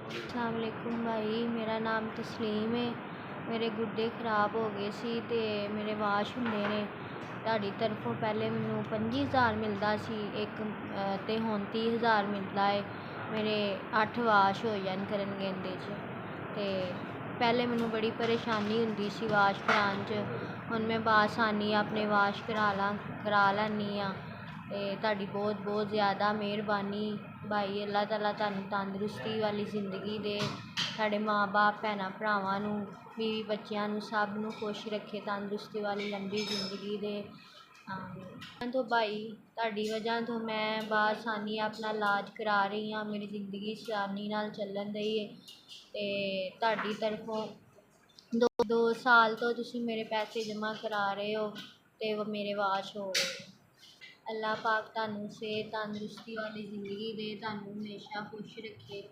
अस्सलाम वालेकुम भाई, मेरा नाम तसलीम है। ਮੇਰੇ ਗੁੱਡੇ ਖਰਾਬ ਹੋ ਗਏ ਸੀ ਤੇ ਮੇਰੇ ਵਾਸ਼ ਹੁੰਦੇ ਨੇ। ਤੁਹਾਡੀ ਤਰਫੋਂ ਪਹਿਲੇ ਮੈਨੂੰ 25,000 ਮਿਲਦਾ ਸੀ ਇੱਕ ਤੇ ਹੁਣ 30,000 ਮਿਲਦਾ ਹੈ। ਮੇਰੇ 8 ਵਾਸ਼ ਹੋ ਜਾਣ ਕਰਨਗੇ ਇਹਦੇ 'ਚ। ਤੇ ਪਹਿਲੇ ਮੈਨੂੰ ਬੜੀ ਪਰੇਸ਼ਾਨੀ ਹੁੰਦੀ ਸੀ ਵਾਸ਼ ਕਰਾਉਣ 'ਚ, ਹੁਣ ਮੈਂ ਬਾਸਾਨੀ ਆਪਣੇ ਵਾਸ਼ ਕਰਾ ਲੈਂਦੀ ਹਾਂ। ਤੇ ਤੁਹਾਡੀ ਬਹੁਤ ਬਹੁਤ ਜ਼ਿਆਦਾ ਮਿਹਰਬਾਨੀ ਭਾਈ। ਅੱਲਾਹ ਤਾਲਾ ਤੁਹਾਨੂੰ ਤੰਦਰੁਸਤੀ ਵਾਲੀ ਜ਼ਿੰਦਗੀ ਦੇ, ਸਾਡੇ ਮਾਂ ਬਾਪ ਭੈਣਾਂ ਭਰਾਵਾਂ ਨੂੰ, बीवी बच्चों सब नू खुश रखे, तंदुरुस्ती वाली लंबी जिंदगी दे। तो भाई तुहाडी वजह तो मैं बासानी अपना इलाज करा रही हाँ, मेरी जिंदगी आसानी नाल चलन रही है। तो तुहाडी तरफों दो साल तो तुसी मेरे पैसे जमा करा रहे हो तो वो मेरे वाश हो रहे। अल्लाह पाक तुहानू सेहत तंदुरुस्ती वाली जिंदगी दे, तुहानू हमेशा खुश रखे।